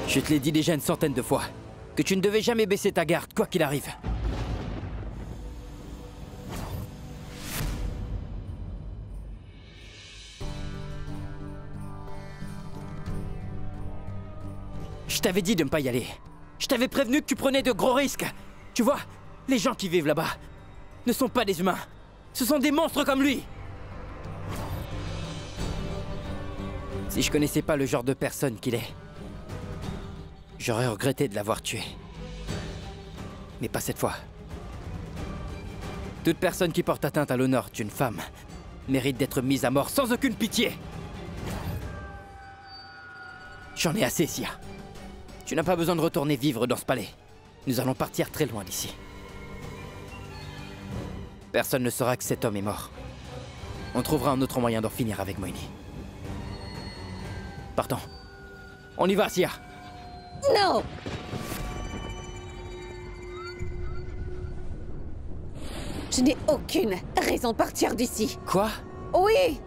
Je te l'ai dit déjà une centaine de fois, que tu ne devais jamais baisser ta garde, quoi qu'il arrive. Je t'avais dit de ne pas y aller. Je t'avais prévenu que tu prenais de gros risques. Tu vois, les gens qui vivent là-bas ne sont pas des humains. Ce sont des monstres comme lui. Si je connaissais pas le genre de personne qu'il est, j'aurais regretté de l'avoir tué. Mais pas cette fois. Toute personne qui porte atteinte à l'honneur d'une femme mérite d'être mise à mort sans aucune pitié. J'en ai assez, Sia. Tu n'as pas besoin de retourner vivre dans ce palais. Nous allons partir très loin d'ici. Personne ne saura que cet homme est mort. On trouvera un autre moyen d'en finir avec Moini. Partons. On y va, Sia. Non! Je n'ai aucune raison de partir d'ici. Quoi? Oui!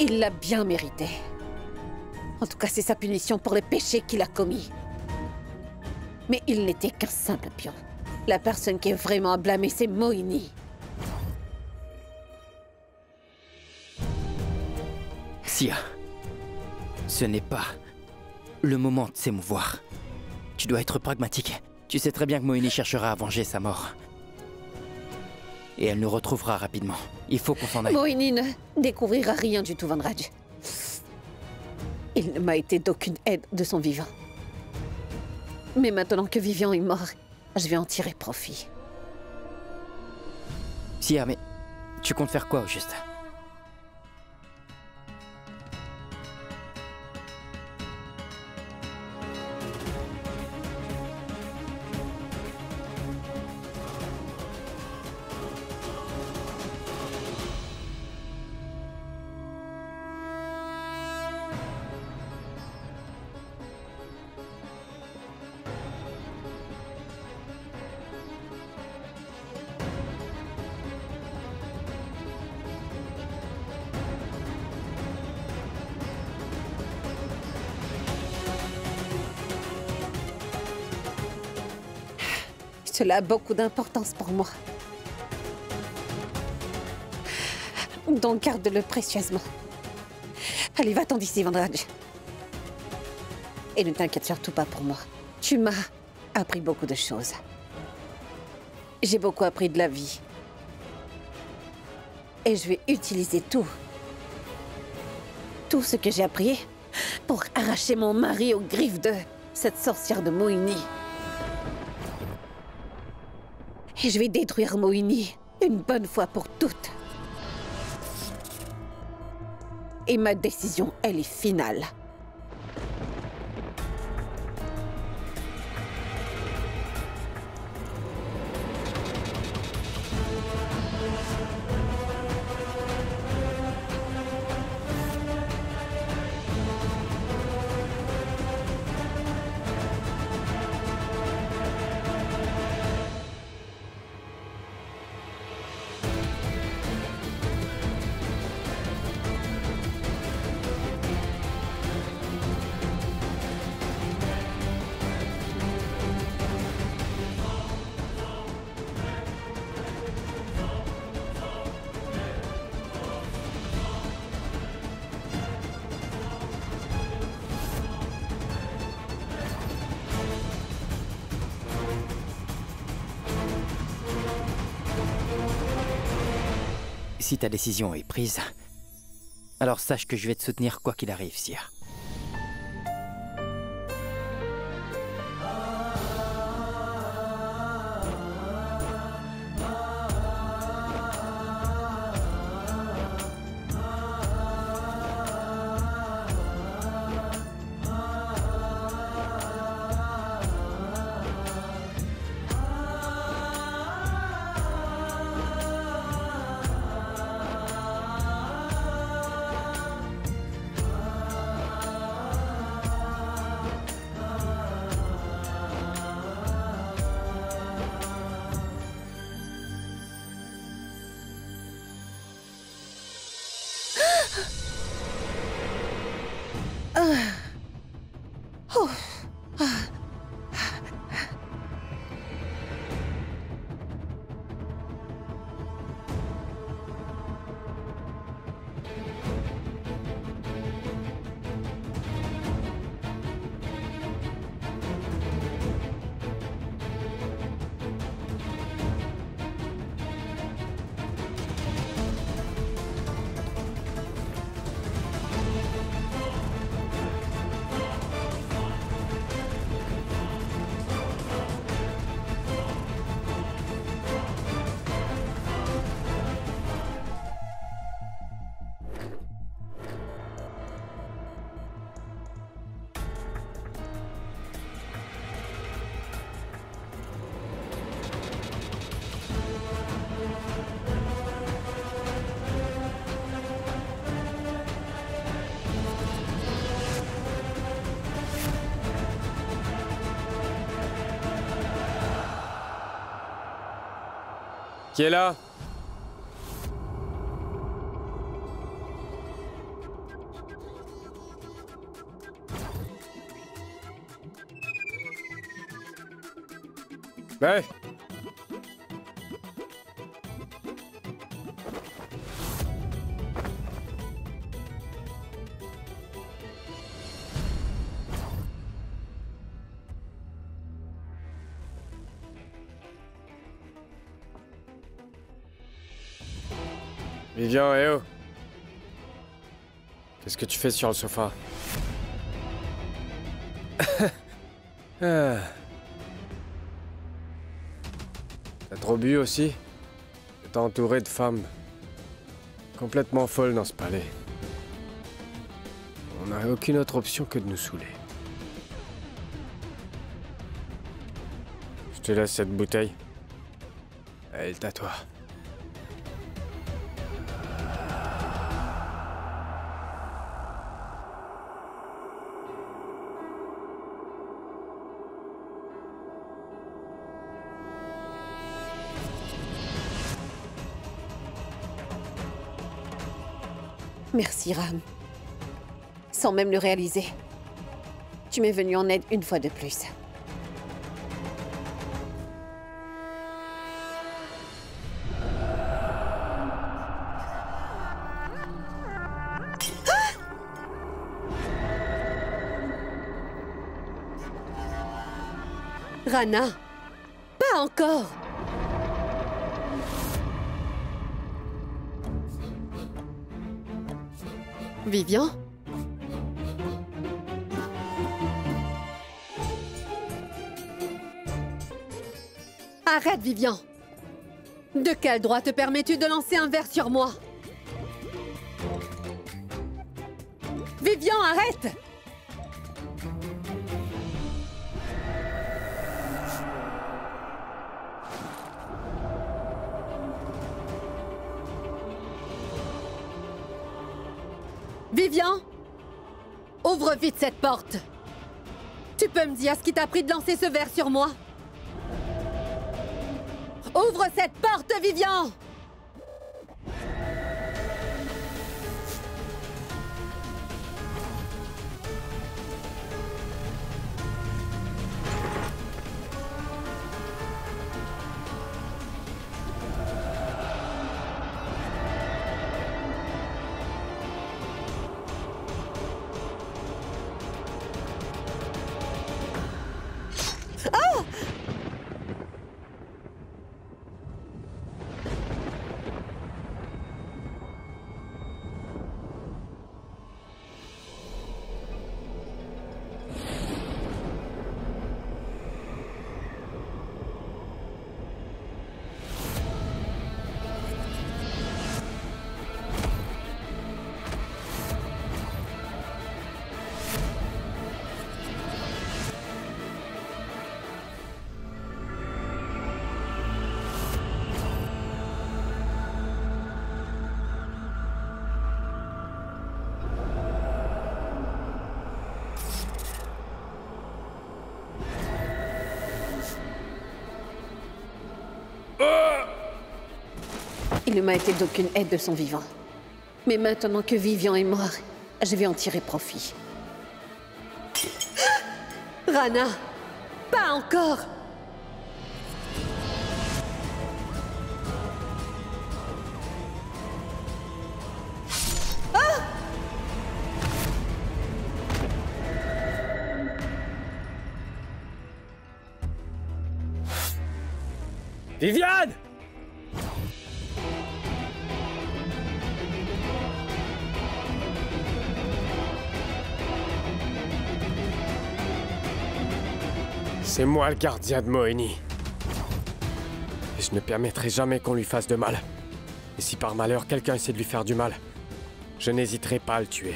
Il l'a bien mérité. En tout cas, c'est sa punition pour les péchés qu'il a commis. Mais il n'était qu'un simple pion. La personne qui est vraiment à blâmer, c'est Moini. Sia, ce n'est pas le moment de s'émouvoir. Tu dois être pragmatique. Tu sais très bien que Moini cherchera à venger sa mort. Et elle nous retrouvera rapidement. Il faut qu'on s'en aille. Moini ne découvrira rien du tout, Vanraj. Il ne m'a été d'aucune aide de son vivant. Mais maintenant que Vivian est mort, je vais en tirer profit. Sia, mais tu comptes faire quoi au juste? Cela a beaucoup d'importance pour moi. Donc garde-le précieusement. Allez, va-t'en d'ici, Vanraj. Et ne t'inquiète surtout pas pour moi. Tu m'as appris beaucoup de choses. J'ai beaucoup appris de la vie. Et je vais utiliser tout ce que j'ai appris pour arracher mon mari aux griffes de cette sorcière de Moini. Et je vais détruire Moini une bonne fois pour toutes. Et ma décision, elle est finale. Si ta décision est prise, alors sache que je vais te soutenir quoi qu'il arrive, Sia. Oh. Qui est là? Ouais. Vivian, oh. Qu'est-ce que tu fais sur le sofa? Ah. T'as trop bu aussi? T'es entouré de femmes complètement folles dans ce palais. On n'aurait aucune autre option que de nous saouler. Je te laisse cette bouteille. Elle est à toi. Merci, Ram. Sans même le réaliser. Tu m'es venu en aide une fois de plus. Rana, pas encore. Vivian? Arrête, Vivian! De quel droit te permets-tu de lancer un verre sur moi? Vivian, arrête! Vivian, ouvre vite cette porte. Tu peux me dire ce qui t'a pris de lancer ce verre sur moi? Ouvre cette porte, Vivian! Il ne m'a été d'aucune aide de son vivant. Mais maintenant que Vivian est mort, je vais en tirer profit. Rana, pas encore. Viviane! C'est moi le gardien de Moeni. Et je ne permettrai jamais qu'on lui fasse de mal. Et si par malheur quelqu'un essaie de lui faire du mal, je n'hésiterai pas à le tuer.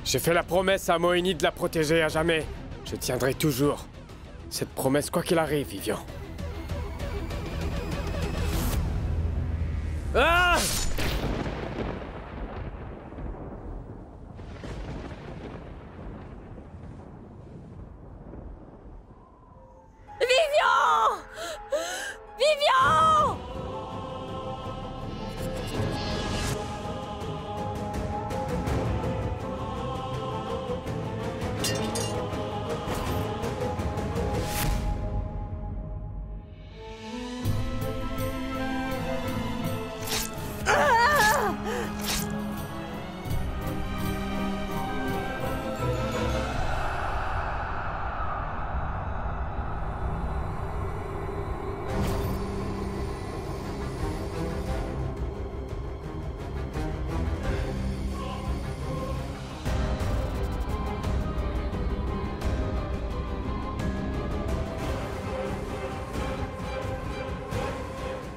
J'ai fait la promesse à Moeni de la protéger à jamais. Je tiendrai toujours cette promesse quoi qu'il arrive, Vivian. Ah! Vivian! Vivian!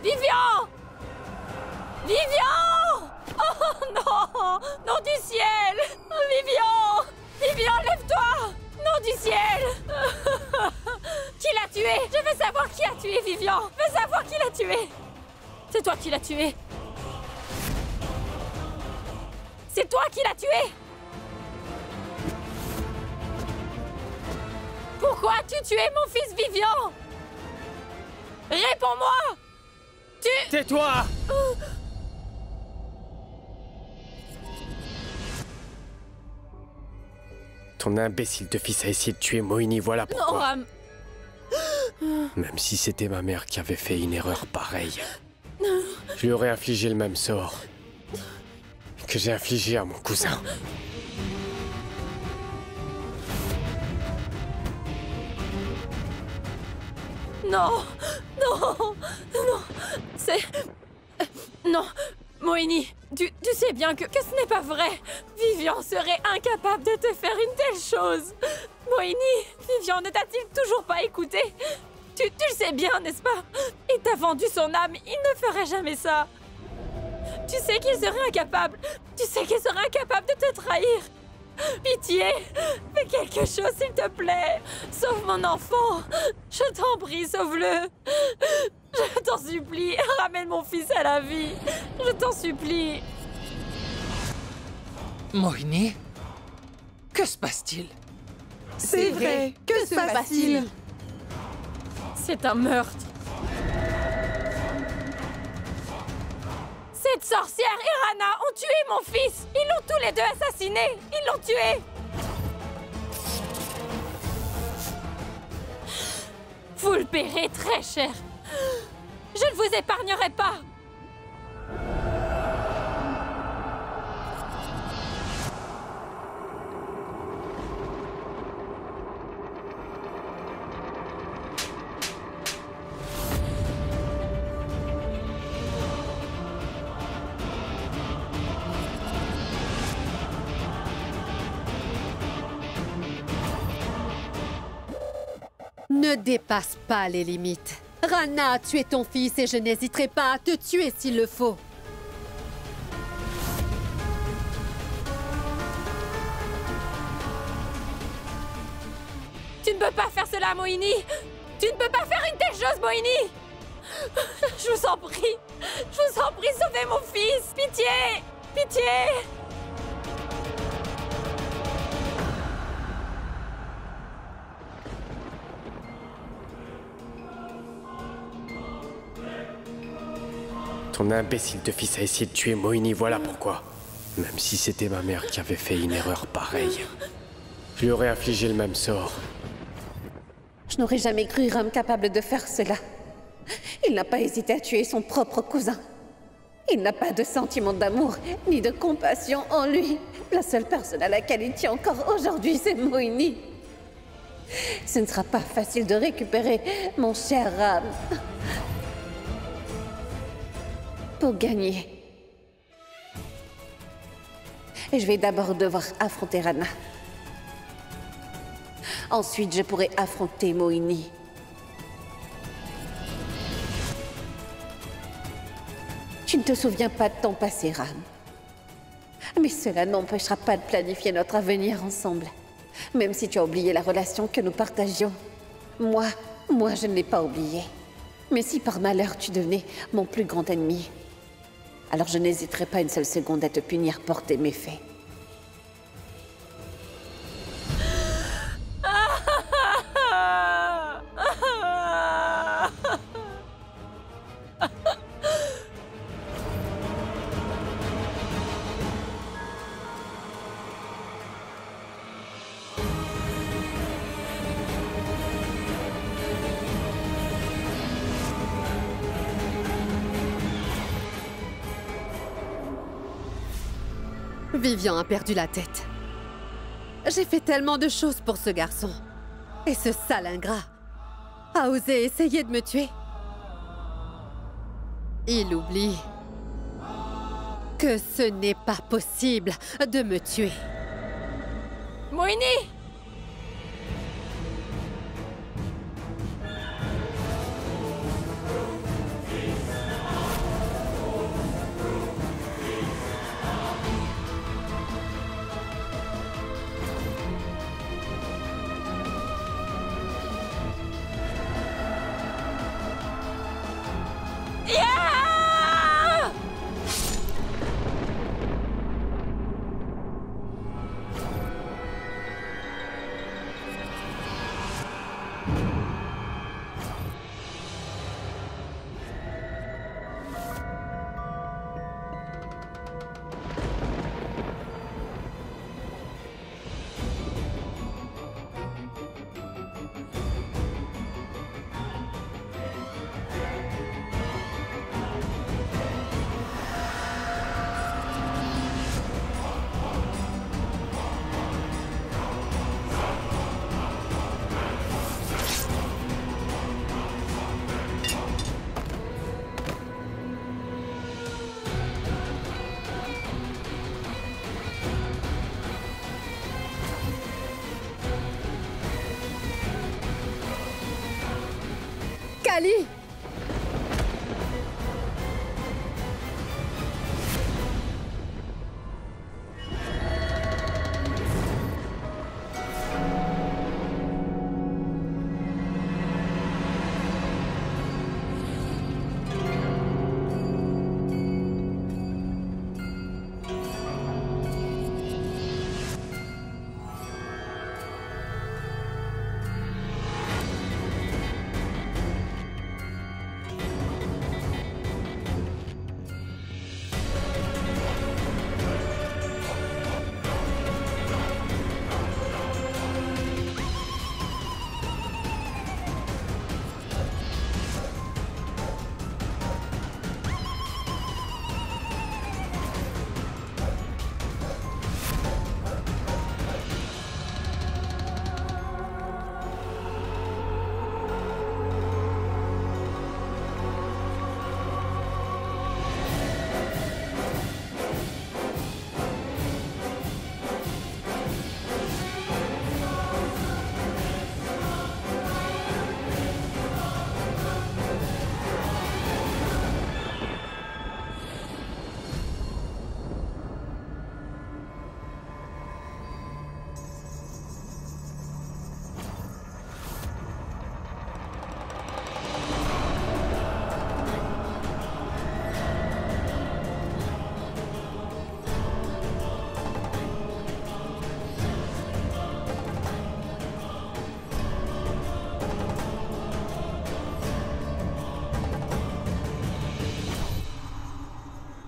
Vivian! Vivian! Oh non! Nom du ciel! Vivian! Vivian, lève-toi! Nom du ciel! Qui l'a tué? Je veux savoir qui a tué Vivian! Je veux savoir qui l'a tué! C'est toi qui l'as tué! C'est toi qui l'as tué! Pourquoi as-tu tué mon fils Vivian? Réponds-moi! Tais-toi! Ton imbécile de fils a essayé de tuer Moeni, voilà Non, pourquoi. Ram... Même si c'était ma mère qui avait fait une erreur pareille, je lui aurais infligé le même sort que j'ai infligé à mon cousin. Non! Non! Non! C'est... Non! Moeni, tu sais bien que ce n'est pas vrai! Vivian serait incapable de te faire une telle chose! Moeni, Vivian ne t'a-t-il toujours pas écouté? Tu le sais bien, n'est-ce pas? Il t'a vendu son âme, il ne ferait jamais ça! Tu sais qu'il serait incapable! Tu sais qu'il serait incapable de te trahir! Pitié! Fais quelque chose, s'il te plaît! Sauve mon enfant! Je t'en prie, sauve-le! Je t'en supplie, ramène mon fils à la vie! Je t'en supplie! Moeni? Que se passe-t-il? C'est vrai, que se passe-t-il? C'est un meurtre! Cette sorcière et Rana ont tué mon fils! Ils l'ont tous les deux assassiné! Ils l'ont tué! Vous le paierez très cher! Je ne vous épargnerai pas! Ne dépasse pas les limites. Rana a tué ton fils et je n'hésiterai pas à te tuer s'il le faut. Tu ne peux pas faire cela, Moeni! Tu ne peux pas faire une telle chose, Moeni! Je vous en prie! Je vous en prie, sauvez mon fils! Pitié! Pitié! Ton imbécile de fils a essayé de tuer Moeni, voilà pourquoi. Même si c'était ma mère qui avait fait une erreur pareille, je lui aurais infligé le même sort. Je n'aurais jamais cru Ram capable de faire cela. Il n'a pas hésité à tuer son propre cousin. Il n'a pas de sentiment d'amour ni de compassion en lui. La seule personne à laquelle il tient encore aujourd'hui, c'est Moini. Ce ne sera pas facile de récupérer mon cher Ram. Pour gagner. Et je vais d'abord devoir affronter Rana. Ensuite, je pourrai affronter Moini. Tu ne te souviens pas de ton passé, Ram. Mais cela n'empêchera pas de planifier notre avenir ensemble. Même si tu as oublié la relation que nous partagions. Moi, je ne l'ai pas oubliée. Mais si par malheur tu devenais mon plus grand ennemi, alors je n'hésiterai pas une seule seconde à te punir pour tes méfaits. Vivian a perdu la tête. J'ai fait tellement de choses pour ce garçon. Et ce sale ingrat a osé essayer de me tuer. Il oublie que ce n'est pas possible de me tuer. Moini! Kali!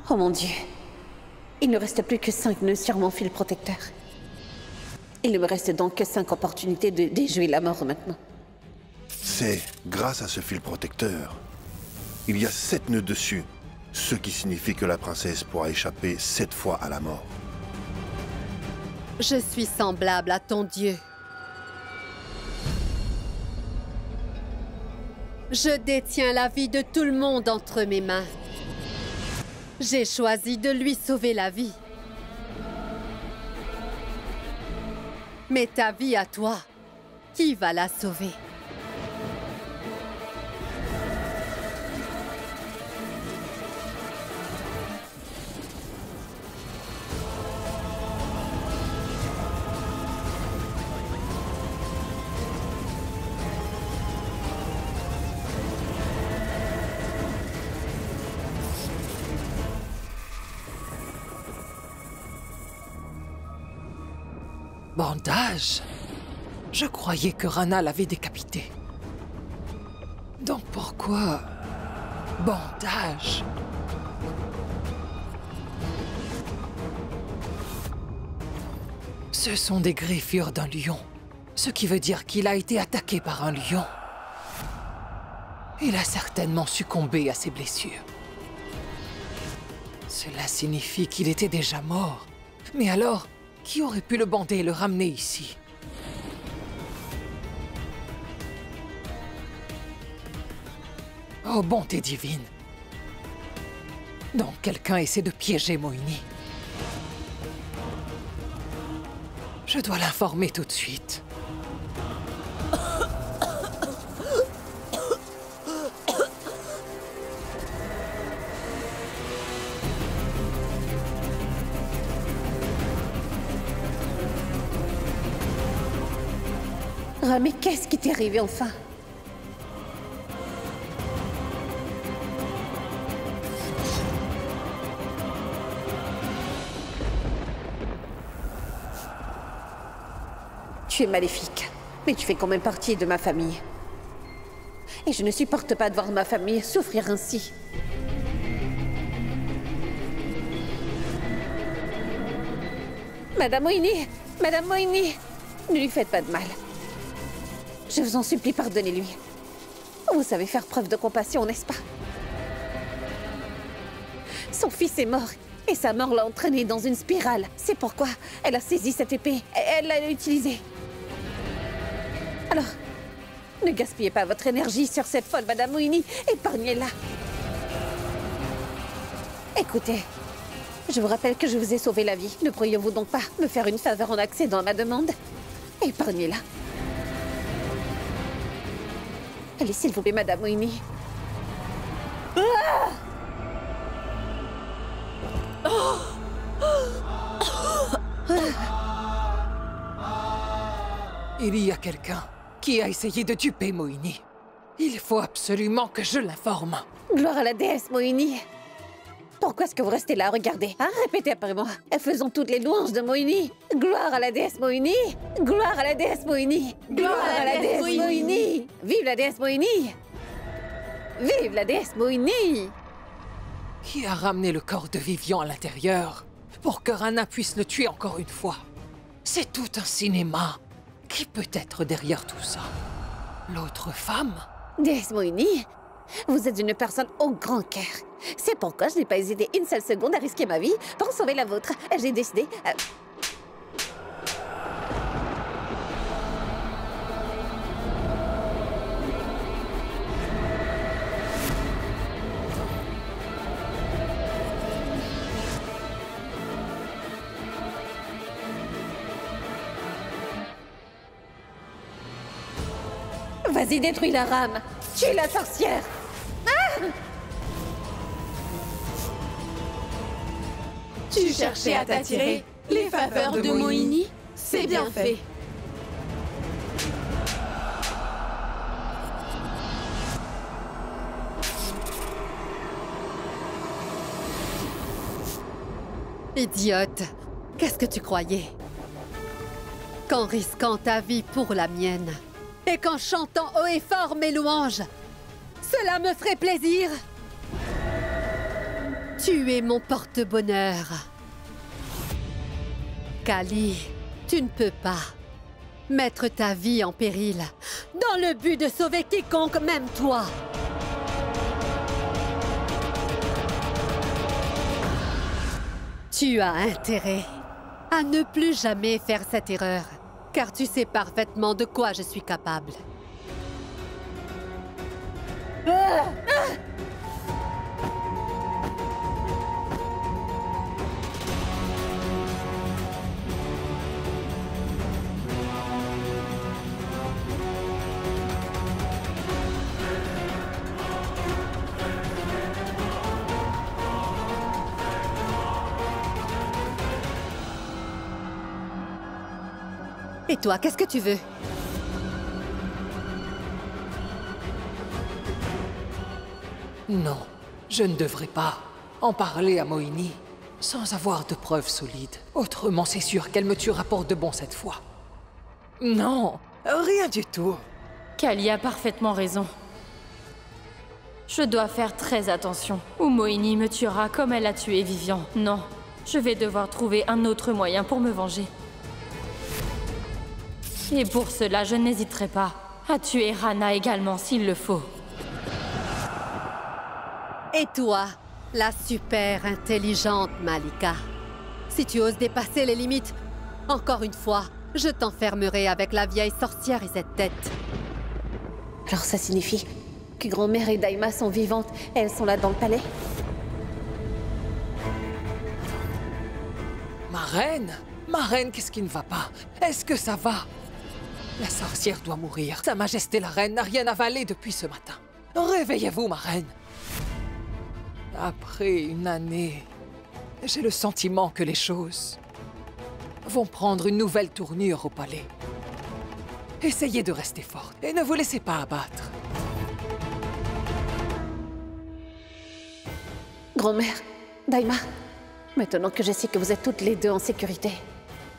Oh mon Dieu. Il ne reste plus que 5 nœuds sur mon fil protecteur. Il ne me reste donc que 5 opportunités de déjouer la mort maintenant. C'est grâce à ce fil protecteur. Il y a 7 nœuds dessus, ce qui signifie que la princesse pourra échapper 7 fois à la mort. Je suis semblable à ton dieu. Je détiens la vie de tout le monde entre mes mains. J'ai choisi de lui sauver la vie. Mais ta vie à toi, qui va la sauver? Bandage? Je croyais que Rana l'avait décapité. Donc pourquoi... bandage? Ce sont des griffures d'un lion. Ce qui veut dire qu'il a été attaqué par un lion. Il a certainement succombé à ses blessures. Cela signifie qu'il était déjà mort. Mais alors, qui aurait pu le bander et le ramener ici? Oh, bonté divine! Donc quelqu'un essaie de piéger Moini. Je dois l'informer tout de suite. Mais qu'est-ce qui t'est arrivé enfin? Tu es maléfique, mais tu fais quand même partie de ma famille. Et je ne supporte pas de voir ma famille souffrir ainsi. Madame Moini! Madame Moini! Ne lui faites pas de mal. Je vous en supplie, pardonnez-lui. Vous savez faire preuve de compassion, n'est-ce pas? Son fils est mort, et sa mort l'a entraîné dans une spirale. C'est pourquoi elle a saisi cette épée, et elle l'a utilisée. Alors, ne gaspillez pas votre énergie sur cette folle Madame Moini, épargnez-la. Écoutez, je vous rappelle que je vous ai sauvé la vie. Ne pourriez-vous donc pas me faire une faveur en accédant à ma demande? Épargnez-la. Allez, s'il vous plaît, Madame Moini. Il y a quelqu'un qui a essayé de duper Moini. Il faut absolument que je l'informe. Gloire à la déesse Moini. Pourquoi est-ce que vous restez là? Regardez, hein? Répétez après moi. Faisons toutes les louanges de Moini. Gloire à la déesse Moini. Gloire à la déesse Moini. Gloire à la déesse Moini. Vive la déesse Moini. Vive la déesse Moini. Qui a ramené le corps de Vivian à l'intérieur pour que Rana puisse le tuer encore une fois? C'est tout un cinéma. Qui peut être derrière tout ça? L'autre femme? Déesse Moini, vous êtes une personne au grand cœur. C'est pourquoi je n'ai pas hésité une seule seconde à risquer ma vie pour sauver la vôtre. J'ai décidé... Vas-y, détruis la rame. Tue la sorcière. Ah! Tu cherchais à t'attirer les faveurs de Moini? C'est bien fait. Idiote! Qu'est-ce que tu croyais? Qu'en risquant ta vie pour la mienne, et qu'en chantant haut et fort mes louanges, cela me ferait plaisir? Tu es mon porte-bonheur. Kali, tu ne peux pas mettre ta vie en péril dans le but de sauver quiconque, même toi. Tu as intérêt à ne plus jamais faire cette erreur, car tu sais parfaitement de quoi je suis capable. Et toi, qu'est-ce que tu veux? Non, je ne devrais pas en parler à Moini sans avoir de preuves solides. Autrement, c'est sûr qu'elle me tuera pour de bon cette fois. Non, rien du tout. Kali a parfaitement raison. Je dois faire très attention, ou Moini me tuera comme elle a tué Vivian. Non, je vais devoir trouver un autre moyen pour me venger. Et pour cela, je n'hésiterai pas à tuer Rana également s'il le faut. Et toi, la super intelligente Malika, si tu oses dépasser les limites, encore une fois, je t'enfermerai avec la vieille sorcière et cette tête. Alors ça signifie que grand-mère et Daima sont vivantes et elles sont là dans le palais? Ma reine, qu'est-ce qui ne va pas? Est-ce que ça va? La sorcière doit mourir. Sa Majesté la Reine n'a rien avalé depuis ce matin. Réveillez-vous, ma reine. Après une année, j'ai le sentiment que les choses vont prendre une nouvelle tournure au palais. Essayez de rester forte et ne vous laissez pas abattre. Grand-mère, Daima, maintenant que je sais que vous êtes toutes les deux en sécurité,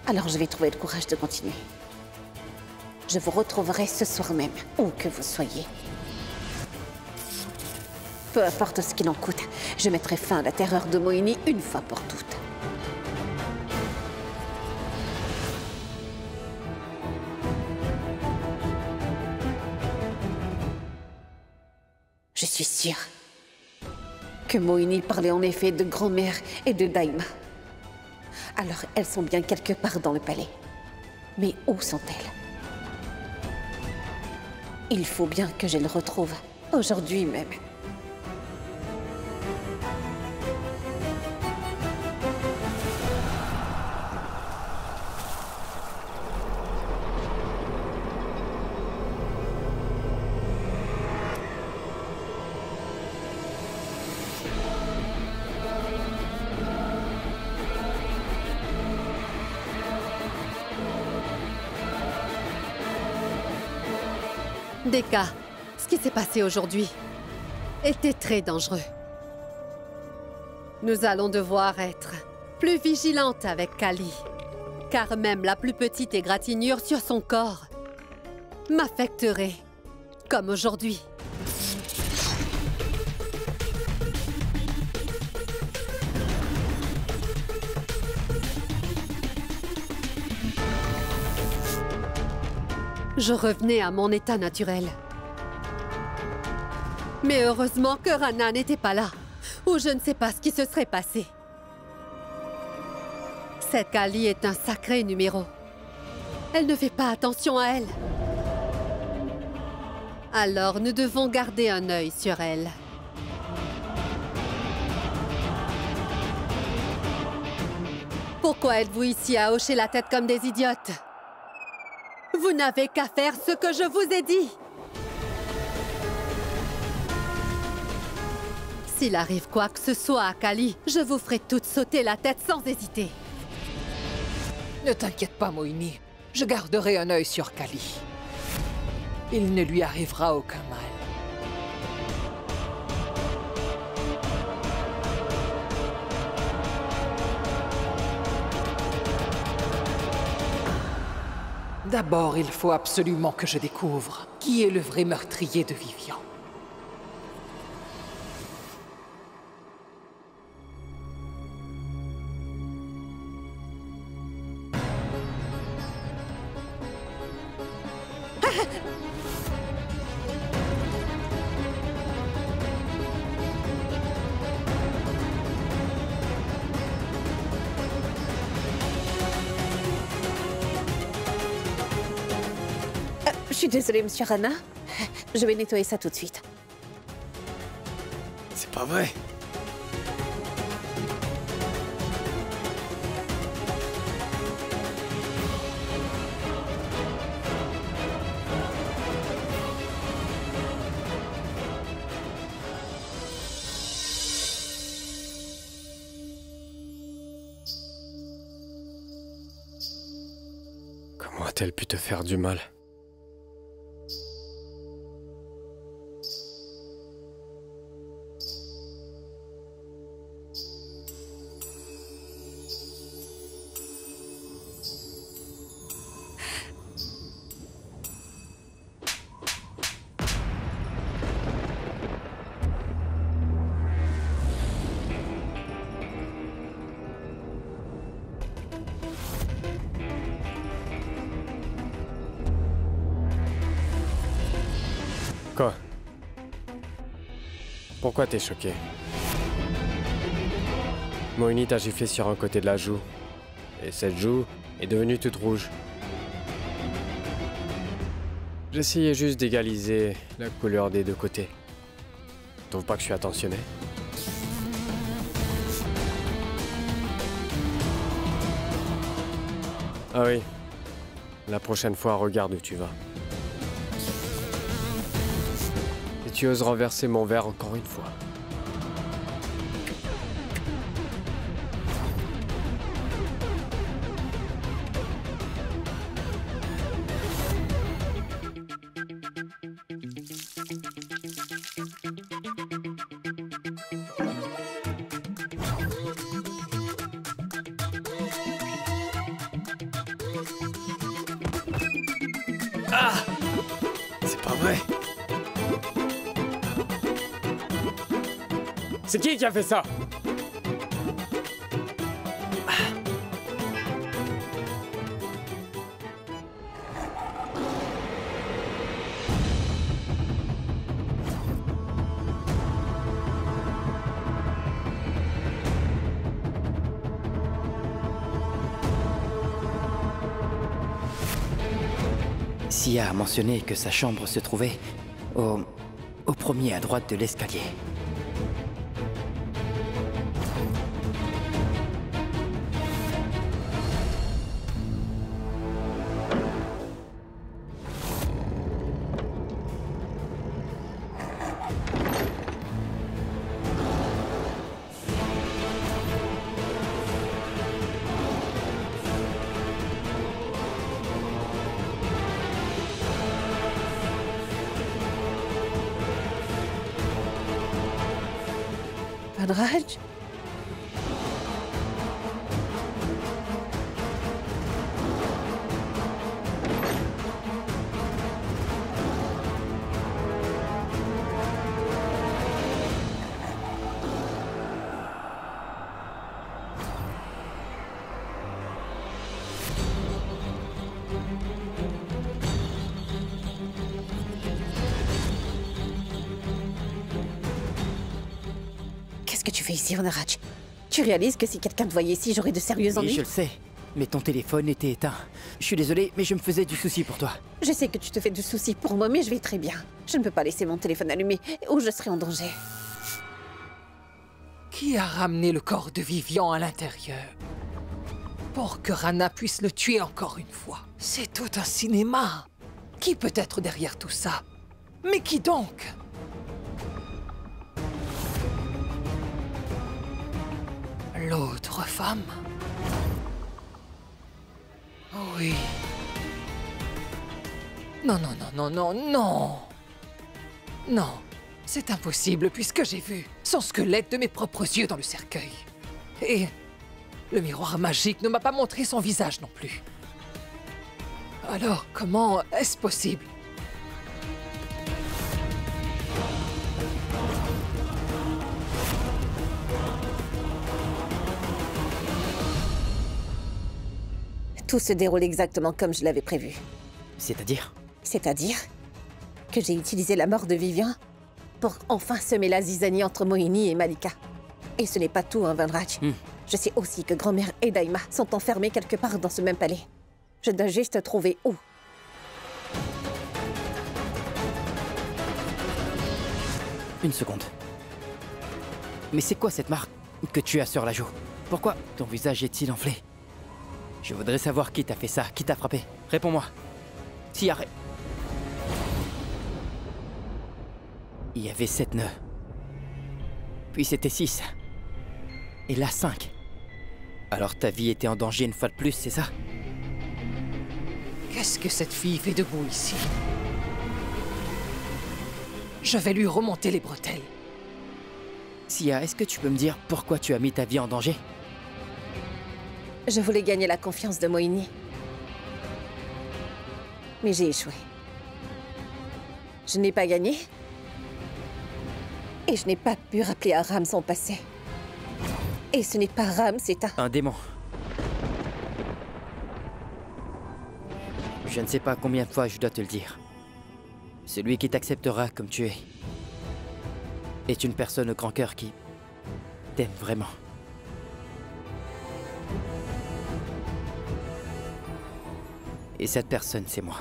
alors je vais trouver le courage de continuer. Je vous retrouverai ce soir même, où que vous soyez. Peu importe ce qu'il en coûte, je mettrai fin à la terreur de Moini une fois pour toutes. Je suis sûre que Moini parlait en effet de grand-mère et de Daima. Alors elles sont bien quelque part dans le palais. Mais où sont-elles? Il faut bien que je le retrouve, aujourd'hui même. Deka, ce qui s'est passé aujourd'hui était très dangereux. Nous allons devoir être plus vigilantes avec Kali, car même la plus petite égratignure sur son corps m'affecterait, comme aujourd'hui. Je revenais à mon état naturel. Mais heureusement que Rana n'était pas là, ou je ne sais pas ce qui se serait passé. Cette Kali est un sacré numéro. Elle ne fait pas attention à elle. Alors nous devons garder un œil sur elle. Pourquoi êtes-vous ici à hocher la tête comme des idiotes? Vous n'avez qu'à faire ce que je vous ai dit. S'il arrive quoi que ce soit à Kali, je vous ferai toutes sauter la tête sans hésiter. Ne t'inquiète pas, Moini. Je garderai un œil sur Kali. Il ne lui arrivera aucun mal. D'abord, il faut absolument que je découvre qui est le vrai meurtrier de Vivian. Je suis désolée, monsieur Rana. Je vais nettoyer ça tout de suite. C'est pas vrai. Comment a-t-elle pu te faire du mal? Quoi? Pourquoi t'es choqué? Moini t'a giflé sur un côté de la joue. Et cette joue est devenue toute rouge. J'essayais juste d'égaliser la couleur des deux côtés. Trouve pas que je suis attentionné? Ah oui. La prochaine fois, regarde où tu vas. Et tu oses renverser mon verre encore une fois. Ah! C'est pas vrai. C'est qui a fait ça? Sia a mentionné que sa chambre se trouvait au premier à droite de l'escalier. Vanraj? Qu'est-ce que tu fais ici, Vanraj? Tu réalises que si quelqu'un te voyait ici, j'aurais de sérieux ennuis? Oui, je le sais. Mais ton téléphone était éteint. Je suis désolé, mais je me faisais du souci pour toi. Je sais que tu te fais du souci pour moi, mais je vais très bien. Je ne peux pas laisser mon téléphone allumé ou je serai en danger. Qui a ramené le corps de Vivian à l'intérieur? Pour que Rana puisse le tuer encore une fois. C'est tout un cinéma. Qui peut être derrière tout ça? Mais qui donc? L'autre femme? Oui. Non, non, non, non, non, non. Non, c'est impossible puisque j'ai vu son squelette de mes propres yeux dans le cercueil. Et le miroir magique ne m'a pas montré son visage non plus. Alors, comment est-ce possible? Tout se déroule exactement comme je l'avais prévu. C'est-à-dire? C'est-à-dire que j'ai utilisé la mort de Vivian pour enfin semer la zizanie entre Moini et Malika. Et ce n'est pas tout, hein, Vanraj. Je sais aussi que grand-mère et Daima sont enfermées quelque part dans ce même palais. Je dois juste trouver où. Une seconde. Mais c'est quoi cette marque que tu as sur la joue? Pourquoi ton visage est-il enflé? Je voudrais savoir qui t'a fait ça, qui t'a frappé. Réponds-moi. Si, arrête. Il y avait 7 nœuds. Puis c'était 6. Et là 5. Alors ta vie était en danger une fois de plus, c'est ça? Qu'est-ce que cette fille fait debout ici? Je vais lui remonter les bretelles. Sia, est-ce que tu peux me dire pourquoi tu as mis ta vie en danger? Je voulais gagner la confiance de Moini. Mais j'ai échoué. Je n'ai pas gagné. Et je n'ai pas pu rappeler à Ram son passé. Et ce n'est pas Ram, c'est un démon. Je ne sais pas combien de fois je dois te le dire. Celui qui t'acceptera comme tu es est une personne au grand cœur qui t'aime vraiment. Et cette personne, c'est moi.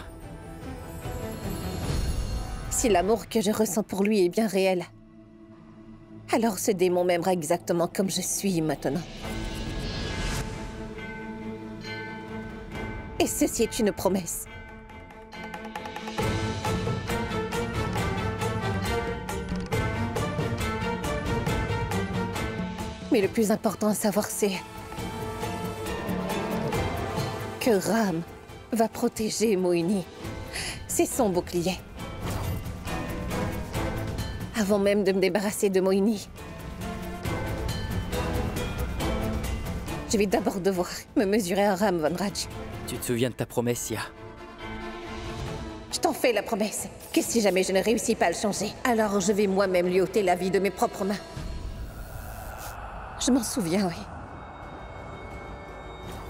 Si l'amour que je ressens pour lui est bien réel, alors ce démon m'aimera exactement comme je suis maintenant. Et ceci est une promesse. Mais le plus important à savoir, c'est que Ram va protéger Moini. C'est son bouclier. Avant même de me débarrasser de Moini, je vais d'abord devoir me mesurer à Ram Von Raj. Tu te souviens de ta promesse, Sia? Je t'en fais la promesse que si jamais je ne réussis pas à le changer, alors je vais moi-même lui ôter la vie de mes propres mains. Je m'en souviens, oui.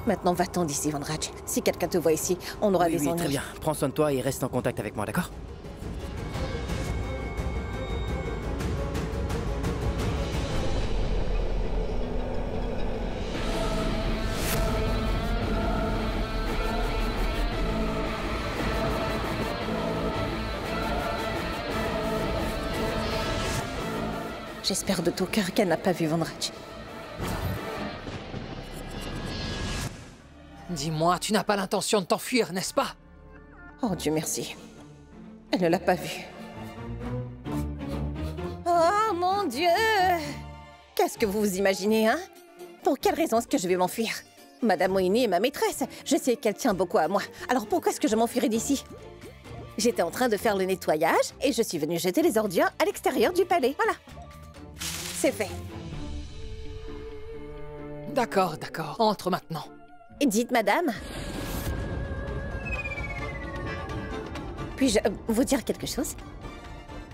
Maintenant, va-t'en d'ici, Von Raj. Si quelqu'un te voit ici, on aura des ennuis. Très bien. Prends soin de toi et reste en contact avec moi, d'accord? J'espère de tout cœur qu'elle n'a pas vu Von Raj. Dis-moi, tu n'as pas l'intention de t'enfuir, n'est-ce pas? Oh Dieu merci. Elle ne l'a pas vu. Oh mon Dieu! Qu'est-ce que vous vous imaginez, hein? Pour quelle raison est-ce que je vais m'enfuir? Madame Moini est ma maîtresse. Je sais qu'elle tient beaucoup à moi. Alors pourquoi est-ce que je m'enfuirais d'ici? J'étais en train de faire le nettoyage et je suis venue jeter les ordures à l'extérieur du palais. Voilà. C'est fait. D'accord, d'accord. Entre maintenant. Dites, madame. Puis-je vous dire quelque chose?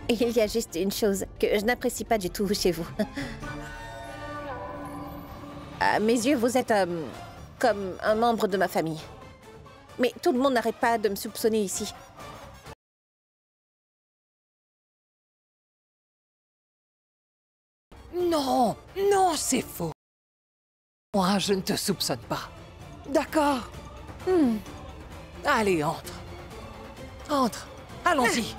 Il y a juste une chose que je n'apprécie pas du tout chez vous. À mes yeux, vous êtes comme un membre de ma famille. Mais tout le monde n'arrête pas de me soupçonner ici. Non, non, c'est faux. Moi, je ne te soupçonne pas. D'accord. Allez, entre. Entre. Allons-y.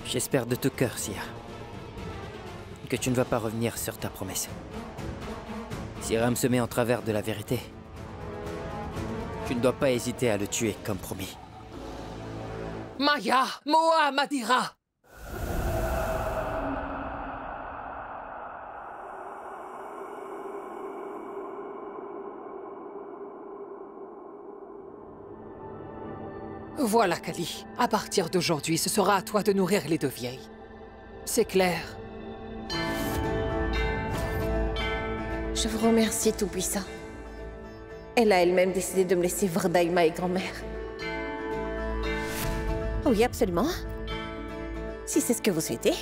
J'espère de tout cœur, Sia, que tu ne vas pas revenir sur ta promesse. Si Ram se met en travers de la vérité, tu ne dois pas hésiter à le tuer comme promis. Maya, Moa, Madira. Voilà, Kali. À partir d'aujourd'hui, ce sera à toi de nourrir les deux vieilles. C'est clair. Je vous remercie, Tout-Puissant. Elle a elle-même décidé de me laisser voir Daima et grand-mère. Oui, absolument. Si c'est ce que vous souhaitez.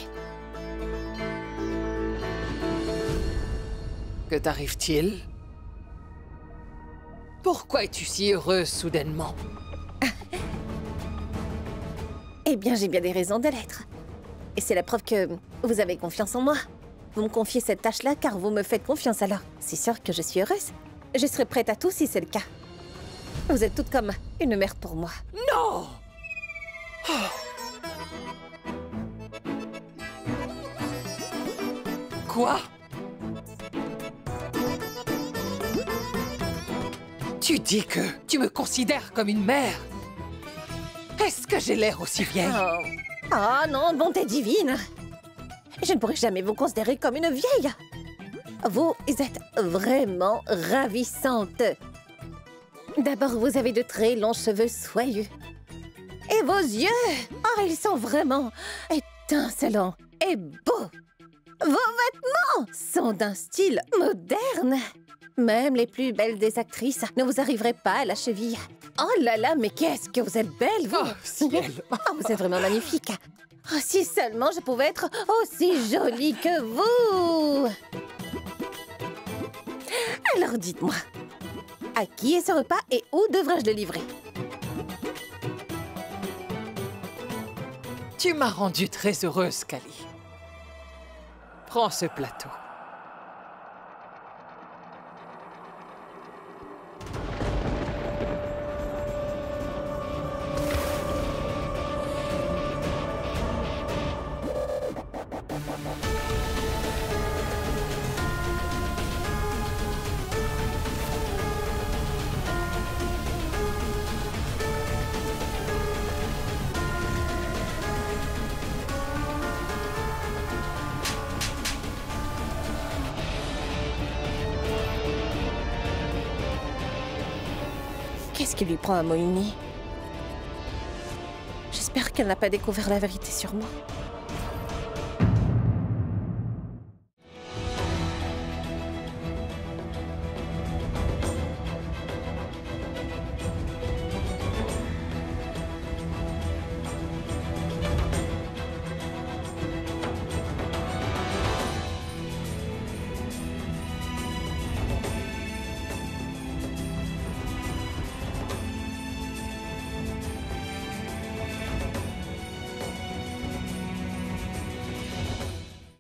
Que t'arrive-t-il? Pourquoi es-tu si heureuse soudainement? Eh bien, j'ai bien des raisons de l'être. Et c'est la preuve que vous avez confiance en moi. Vous me confiez cette tâche-là car vous me faites confiance alors. C'est sûr que je suis heureuse. Je serai prête à tout si c'est le cas. Vous êtes toutes comme une mère pour moi. Non! Oh. Quoi? Tu dis que tu me considères comme une mère? Est-ce que j'ai l'air aussi vieille? Ah non, bonté divine! Je ne pourrai jamais vous considérer comme une vieille. Vous êtes vraiment ravissante. D'abord, vous avez de très longs cheveux soyeux. Et vos yeux, oh, ils sont vraiment étincelants et beaux. Vos vêtements sont d'un style moderne. Même les plus belles des actrices ne vous arriveraient pas à la cheville. Oh là là, mais qu'est-ce que vous êtes belle, vous! Oh, ciel! Oh, vous êtes vraiment magnifique. Oh, si seulement je pouvais être aussi jolie que vous! Alors dites-moi, à qui est ce repas et où devrais-je le livrer? Tu m'as rendue très heureuse, Kali. Prends ce plateau. Qu'est-ce qui lui prend à Moini? J'espère qu'elle n'a pas découvert la vérité sur moi.